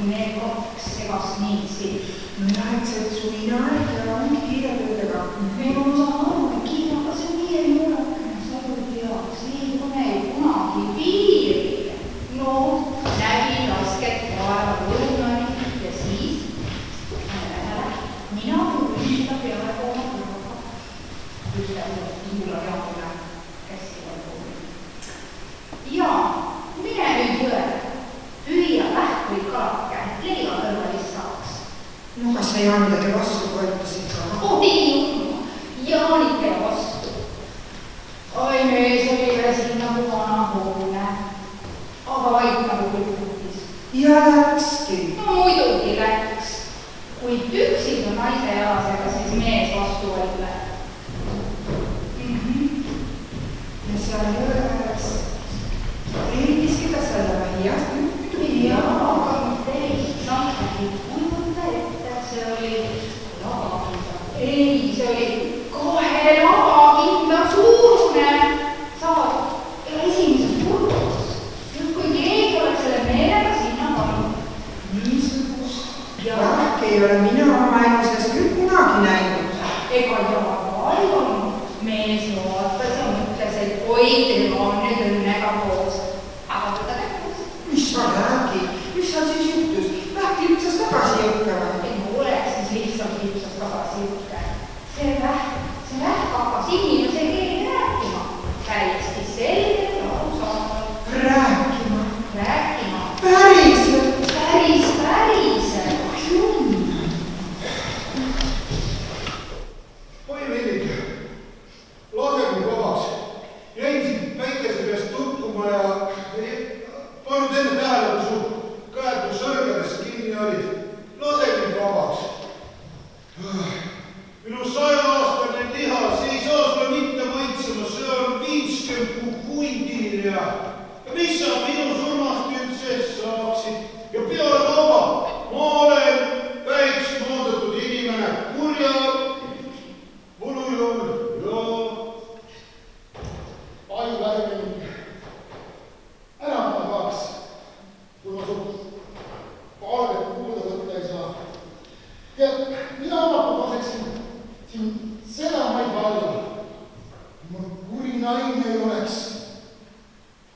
need kaks segast niitsi. No jah, et see suvine aeg ja ongi kiiretöödega. Meil on osa aru, kiire, aga see on kiire muulakene, sa ei teaks, ei ole ju kunagi piiri. No, nägin rasket vaeva lõunani ja siis mina kuulin seda peaaegu oma kõrvaga. Ütle tuula jaamule käsival kuulin. Ja mine nüüd jõele, püüa vähkuid kalake, leiva kõrvalist saaks. No kas sa Jaanidega vastu võetasid ka? Oi, Jaanike vastu. Oi, mees oli veel siin nagu vana hoone. Aga vaid nagu külputis. Ja läkski. No muidugi läks. Kui tüksidu naise jalasega, siis mees vastu võlle. Ja seal jõe ääres reidiski ta selle vähiast nüüd. Jaa, aga mitte lihtsalt kujuta ette, see oli lavakinda. Ei, see oli 2 lavakinda suurune. Saad esimeses purgus. Just kui keegi oleks selle meelega sinna pannud. Niisugust vähki ei ole mina oma eluses küll kunagi näinud. Ega jaa ei olnud. Mees vaatas ja mõtles, et oi, tema on nüüd õnnega koos. Aga võtta kättes. Mis sa räägi? Mis seal siis juhtus? Vähk lipsas tagasi jõuke või? Ei oleks siis lihtsalt lipsas tagasi jõuke. See vähk hakkas inimese keeli rääkima. Täiesti selgelt ja arusaamalt. Rääkima? Päriselt. Oi Villike, lase mind vabaks. Jäin siin päikese peast tukkuma ja pannud enne tähele, kui su käed mu sõrmedes kinni olid. Lase mind vabaks. Minu 100-aastane lihas ei saa sulle mitte võitsema, see on 50 hundini ja mis sa minu surmast üldse saaksid? Ja peale vaba, ma olen väiks moodatud inimene, kurja võlujõul ja aju lähimening. Ära ma tahaks, kui ma su palvet kuulda võtta ei saa. Ja mina omalt laseksin siin seda maid valda. Mul kuri naine ei oleks,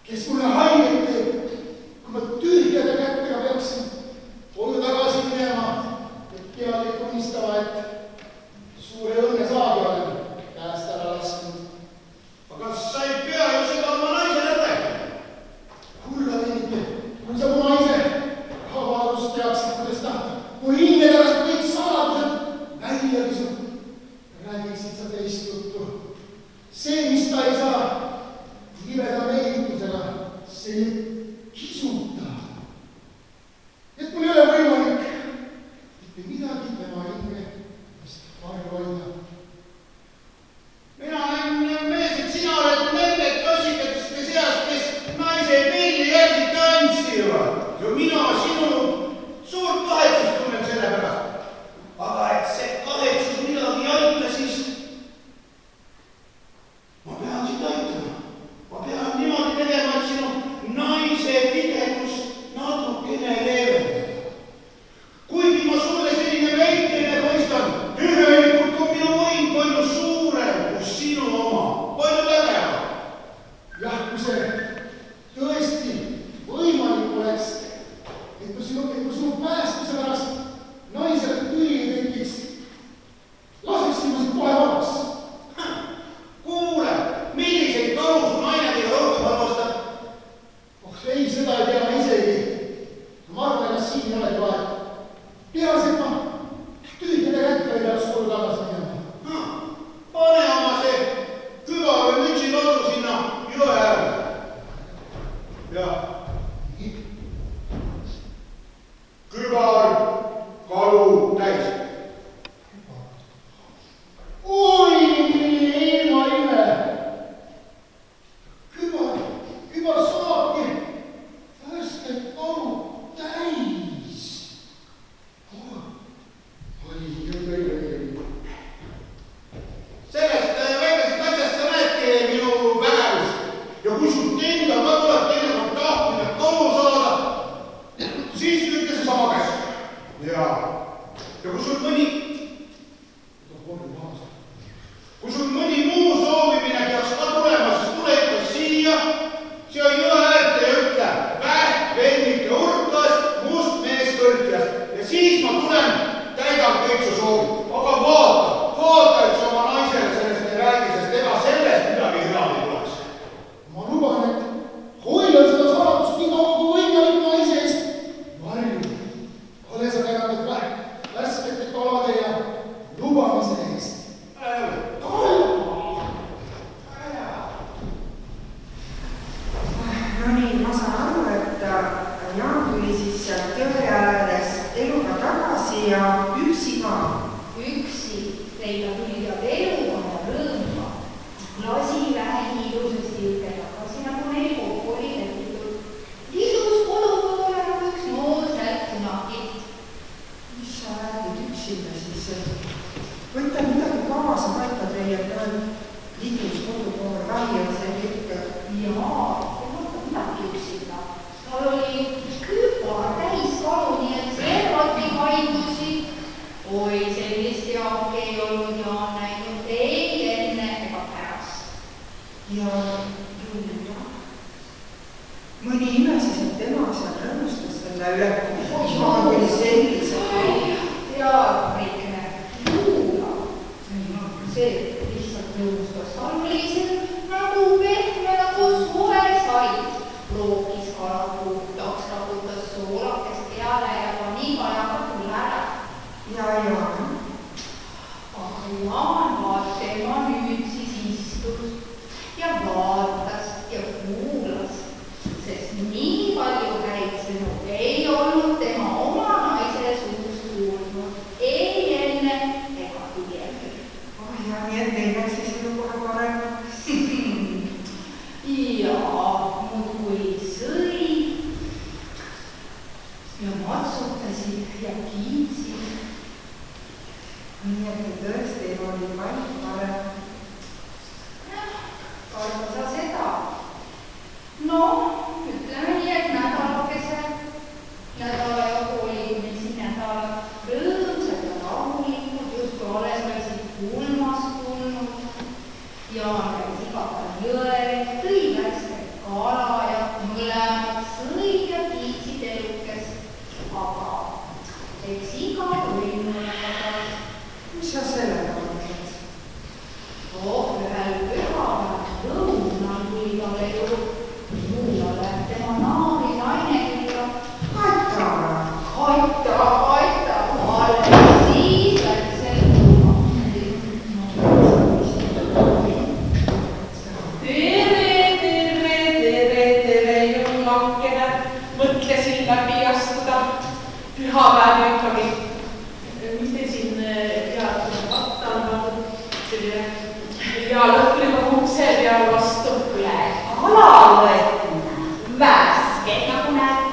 kes mulle haiget teeb, kui ma tühjade kättega peaksin koju tagasi minema ja teadlik unistama, et suure õnne saagi olen käest ära lasknud. Aga sa ei pea ju seda oma naisele rääkima. Kulla Vennike, kui sa mu naise avaldust teaksid, kuidas ta mu hinge tagant kõik saladused välja visub, räägiksid sa teist juttu. See, mis ta ei saa libeda meiutusega, see kisuta. Et mul ei ole võimalik mitte midagi tema hinge varju hoida. Mina olen mees, et sina oled nende tossikateste seas, kes naise pilli järgi tantsivad. Ja mina sinu suurt kahetsust tunnen selle pärast. Aga et see kahetsus midagi ei aita, siis ma pean sind aitama. Ma pean niimoodi tegema, et sinu naise pidevus natukene leevendada. Kuigi ma sulle selline väikene paistan, tegelikult on minu võim palju suurem kui sinu oma, palju vägevam. Jah, kui see tõesti võimalik oleks, et kui sinu päästmise pärast naisele tüli ei tekiks, laseksin ma sind kohe vabaks. Kuule, milliseid kalu su naine teile rohkem arvastab? Oh ei, seda ei tea ma isegi. Ma arvan, ega siin ei olegi vahet. Peaasi, et ma tühjade kätte ei peaks koju tagasi minema. Pane oma see küba või mütsi kalu sinna jõe äärde. Ja kübar kalu täis. Oi, ilma ime. Kübar saabki värsket kalu täis. jaa. Ja kui sul mõni muu soovimine peaks ka tulema, siis tule ikka siia jõe äärde ja ütle vähk vennike urkas, must mees kõrkjast ja siis ma tulen, täidan kõik su soovid. Aga vaata, et sa oma naisele sellest ei räägi, sest ega sellest midagi head ei tuleks. Ma luban, et hoian seda saladust nii kaua kui võimalik naise eest. Marju, ole sa tänatud värskete kalade ja lubamise eest. No nii, ma saan aru, et Jaan tuli siis sealt jõe äärest eluga tagasi ja üksi ka. Üksi, neil ta tuli tead eluga ja rõõmma. Lasi vähe ilusasti üle tagasi, nagu neil kokku oli lepitud. Ilus kodupoole nagu üks noor sättunakit. Mis sa räägid üksinda siis? Võta midagi kaasa, paika teie ilus kodupoole vähi on see kõik. Jaa, ei mõtle midagi üksinda. Tal oli küpar täis kalu, nii et servati kaindusi. Oi, sellist jaaki ei olnud Jaan näinud ei enne ega pärast. Ja mõni ime siis, et tema seal rõõmustas selle üle. Jaan oli sellise. Teadrikne, juula. See lihtsalt rõõmustas. Tal oli see nagu pehme nagu suve sai. Lookis kala puhtaks, raputas soolakest peale ja pani kajaga tule ära. Ja. Aga Jaan tema nüüd siis istus ja vaatas ja kuulas, sest nii palju häid sõnu ei olnud tema oma naise suust kuulnud ei enne ega hiljem. Ja nii et neil läks siis elu kohe paremaks. Ja muudkui sõi ja matsutasid ja kiitsid. Nii et tõesti oli palju parem. Arva sa seda? No, ütleme nii, et nädala jagu oli meil siin nädalad rõõmsad ja rahulikud, justkui alles oleksid pulmast tulnud. Jaan käis iga päev jõel, tõi värsket kala ja mõlemad sõid ja kiitsid elukest. Aga eks iga võimulekas. Mis sa sellega mõtled? Ühel pühapäeval lõunal tuli talle juulale tema naabri naine külla. Kaita, alles siis läks see lõuna. Tere, jõulakene. Mõtlesin läbi astuda pühapäev ikkagi. Mis te siin ja lõhklema ukse peal vastu. Küle alavõetuna, värske nagu näed.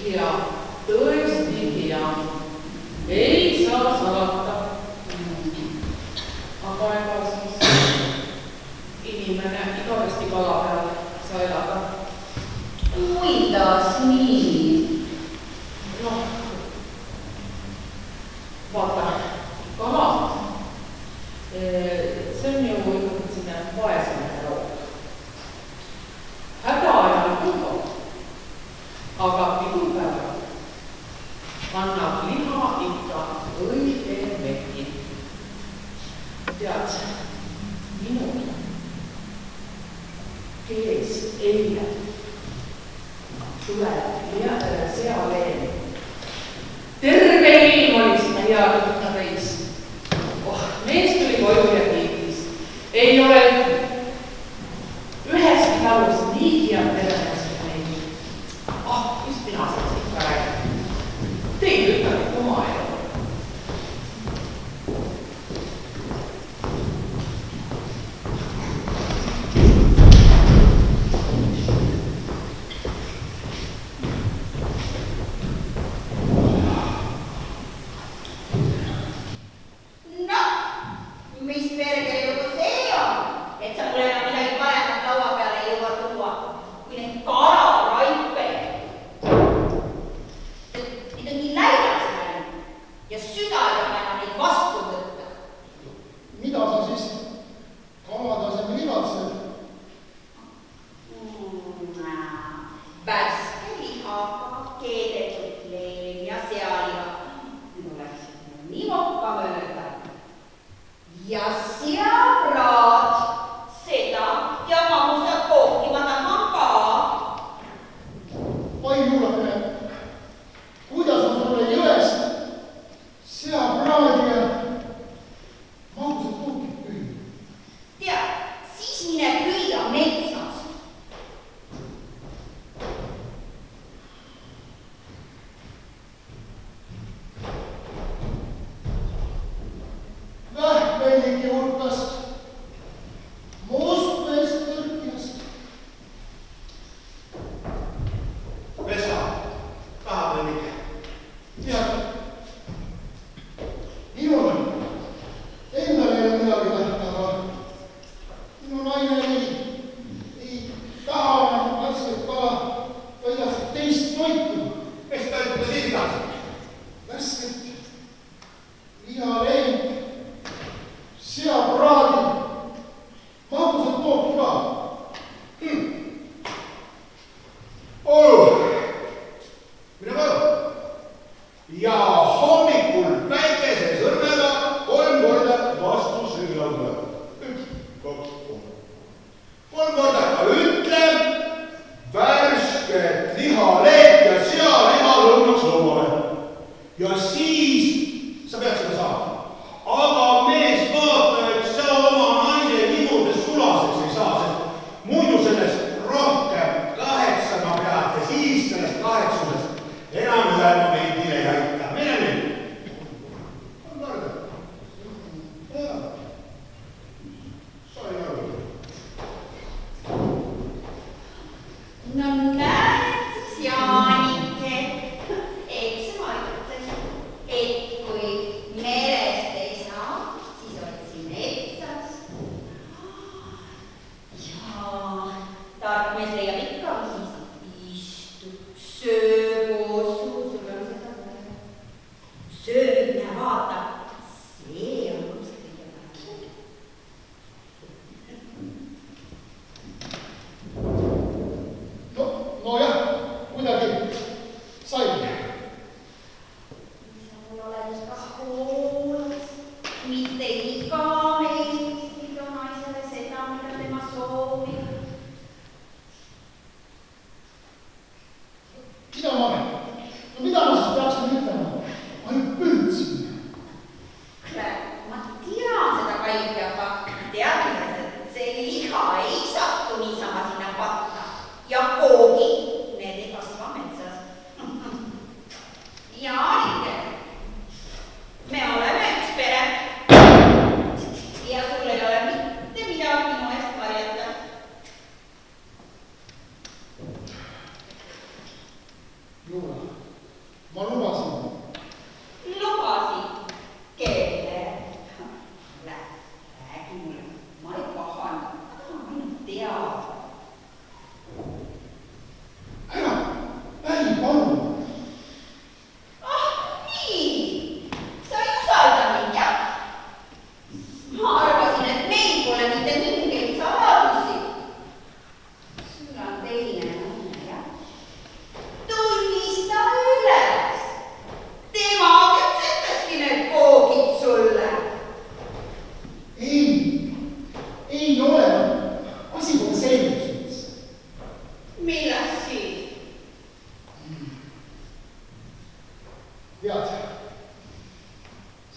Ja tõesti hea. Ei saa salata. Aga ega siis inimene igavesti kala peal saa elada. kuidas nii? Noh, vaata, kala. See on ju selline vaesemine roog. Häda ajal kuulab, aga pidupäeval annab liha ikka õige meki. Tead, minul kees eile tuleb sealeen. Terve ilm oli sinna hea kõhna täis. Mees tuli koju ja kiitis. Ei ole üheski talus nii head peremeest kui neil. Just mina siin ikka räägin. Teil ütleb oma elu.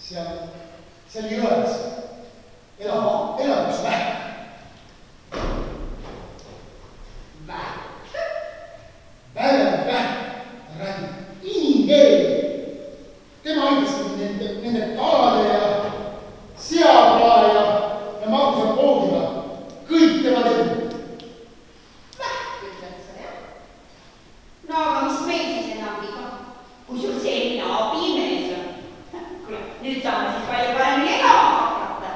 seal jões elab üks vähk. Vähk räägib inimkeeli. Tema ütles nende talade ja seapraa ja magusa poogiga kõik tema teeb. Vähk ütled sa, jah? No aga mis meil siis enam viga? Kui sul selline abimees on? Kuule, nüüd saame siis palju paremini elama hakata.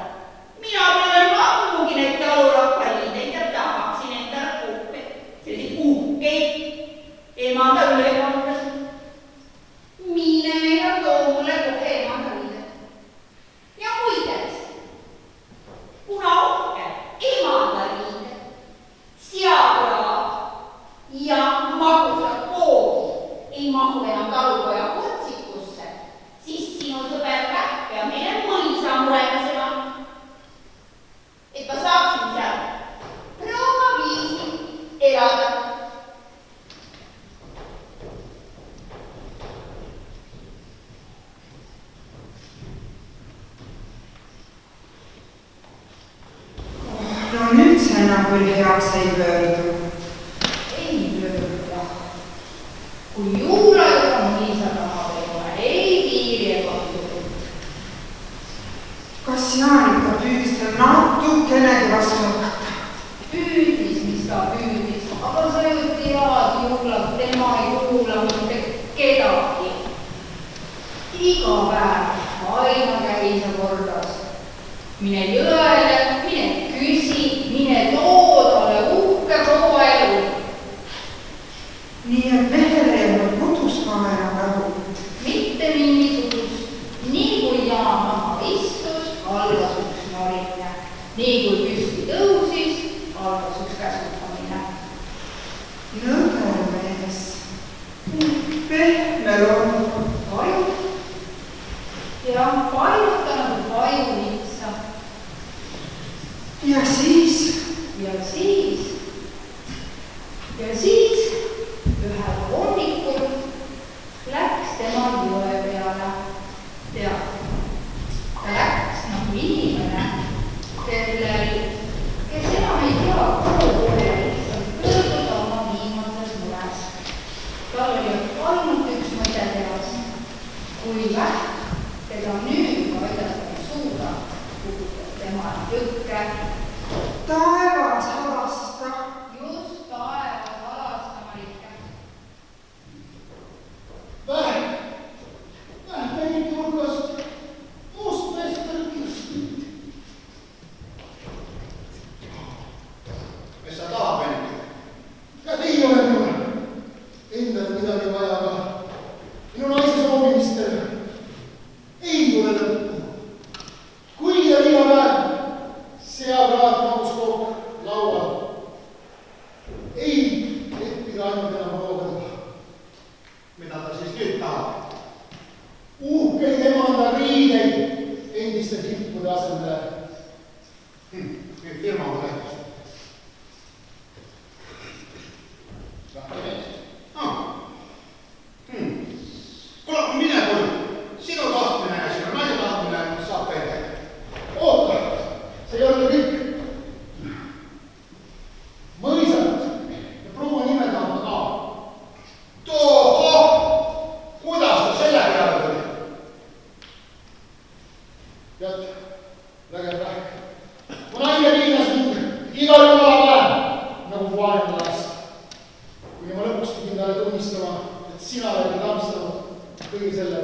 Mina pole juba ammugi neid talurahvaliideid ja tahaksin endale puhke. Selliseid uhkeid emanda ülekandasid. Mine ja too mulle kohe emandaliide. Ja muideks, kuna uhke emandaliide, seapraad ja magusad poogi ei mahu enam talupoja otsikusse, siis sinu sõber Vähk peab meile mõisa muretsema, et ma saaksin seal rõõmaviisi elada. No nüüd see enam küll heaks ei pöördu. Ei pöörda. Kui juulajuga mõisa taha ei ole ei piiri ega piiri. Kas Jaanika püüdis tal natukenegi vastu hakata? Püüdis, mis ta püüdis, aga sa ju tead, juulad, tema ei kuula mitte kedagi. Iga päev aina käisa kordas. Mine jõele, mine küsi, mine too talle uhke proua elu. Nii et mehele ei olnud kodus ka enam rahu. Mitte mingisugust. Nii kui Jaan maha istus, algas üks norimine. Nii kui püsti tõusis, algas üks käsutamine. Nõger mees. Pehme loomuga. Paju. Ja pajutanud paju litsa. Ja siis ühel hommikul läks tema jõe peale. Tead, ta läks nagu inimene, kes enam ei tea, kuhu lihtsalt pöörduda oma viimases mures. Tal oli ainult üks mõte teas, kui Vähk teda nüüd aidata ei suuda, puudutab tema jõkke. taevas halasta. Just taevas halasta, Marike. Vähk nägid hulgast must meesterkist. Mis sa tahad, Venike? Ka teie ole minul endal midagi vaja, aga minu naise soovimistel ei tule lõppu. Kui ja iga päev seapraad maguskook laual. Ei leppida ainult enam roogada. Mida ta siis nüüd tahab? Uhkeid emanda riideid endiste tippude asemele. Firma on rääkis. Rahvamees. Kuule, mine koju. Sinu tahtmine ja sinu naise tahtmine saab käia. Oota, see ei ole kõik. Mõisat ja proua nime tahab ka. Toho! Kuidas ta selle peale tuli? Tead, vägev Vähk. Mu naine piinas mind igal jumala päev nagu vaene last. Kuni ma lõpuks pidin talle tunnistama, et sina oled lamstanud kõige selle.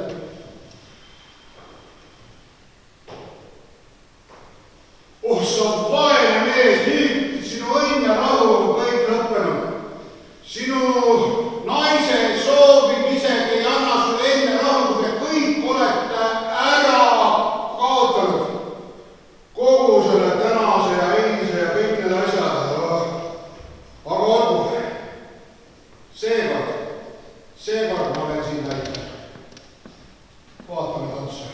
Oh, sa vaene mees, nüüd sinu õnn ja rahu on kõik lõppenud. Sinu naise soovib isegi ei anna sulle enne rahu, kui te kõik olete ära kaotanud. Kogu selle tänase ja eilse ja kõik need asjad. Aga olgu, seekord ma olen siin näitab. Vaatame otsa.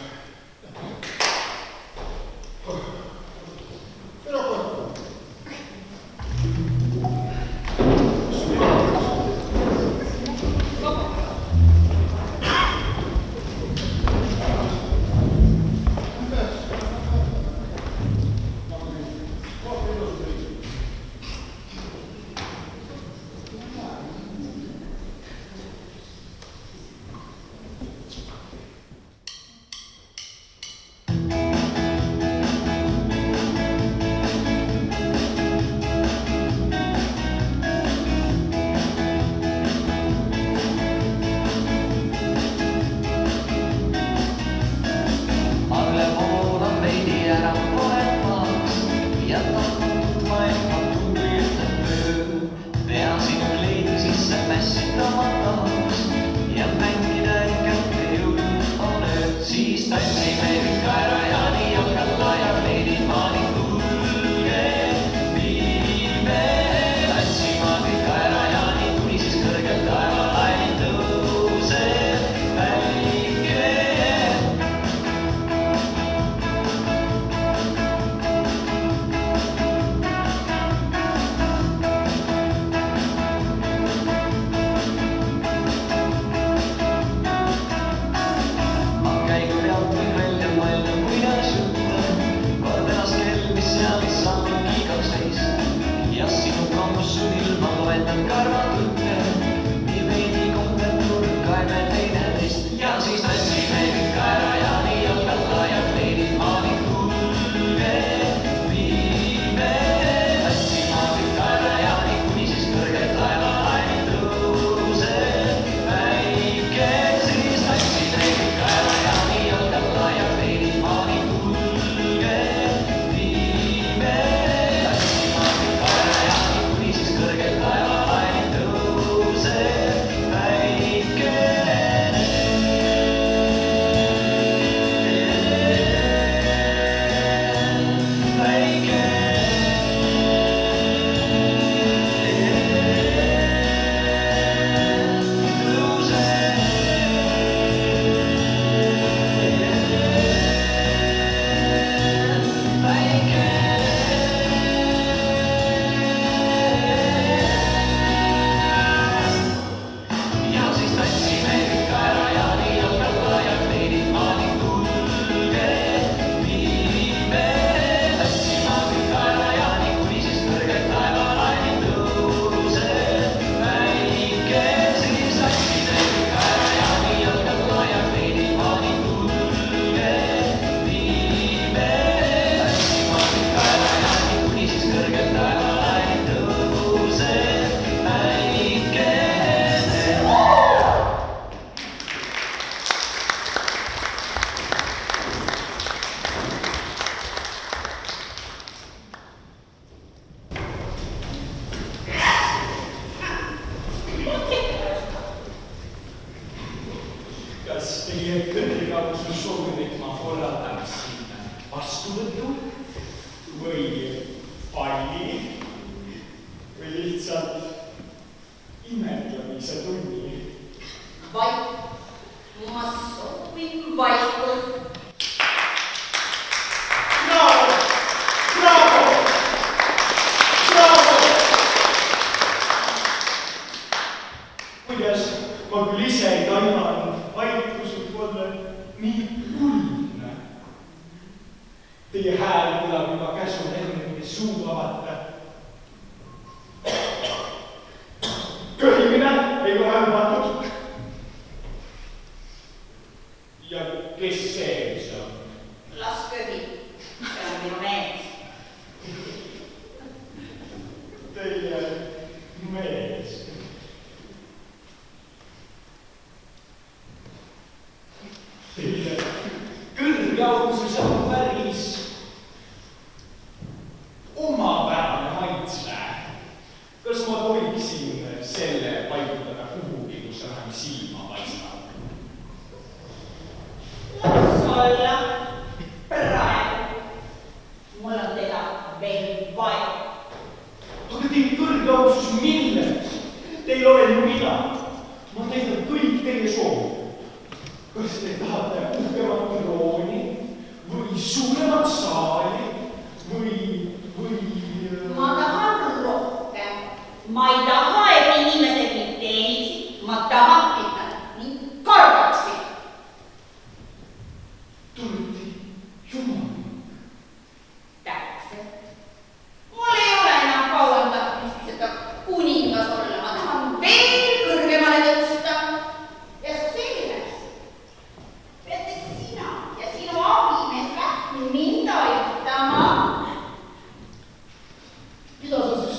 Mida sa siis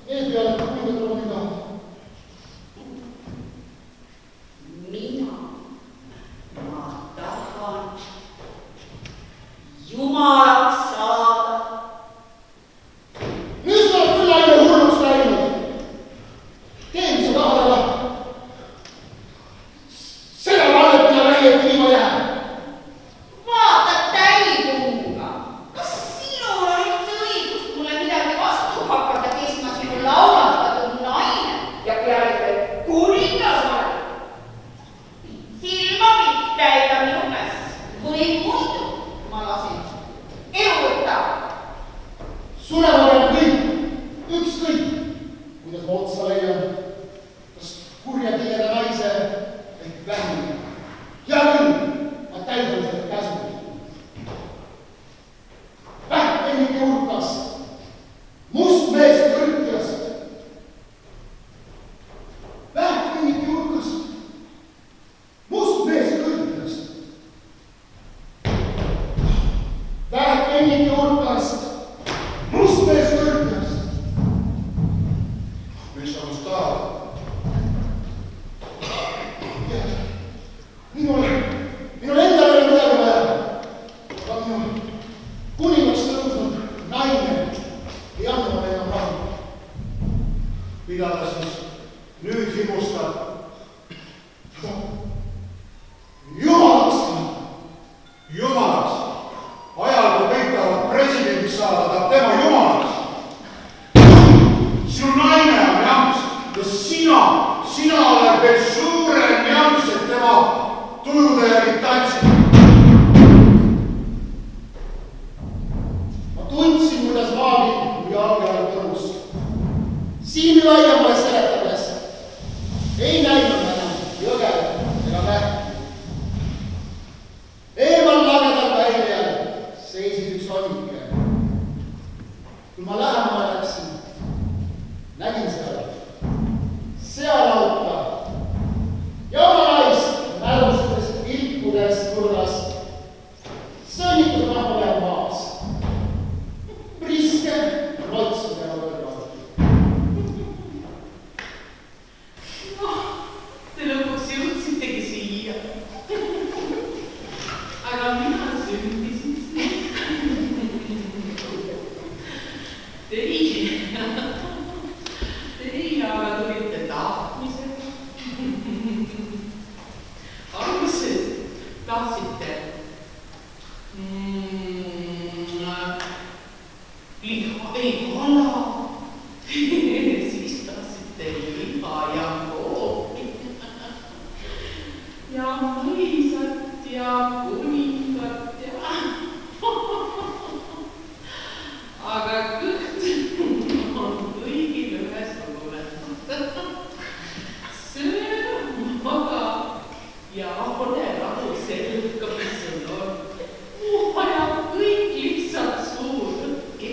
need peale kuuled oma ja mõisat ja kuningat ja aga kõht on kõigil ühesugune. Söö, maga ja ole rahu selga, mis sul on. Ja kõik lihtsalt suurõkki.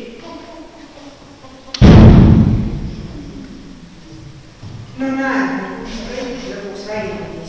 No näed, kus sa kõik lõbus välja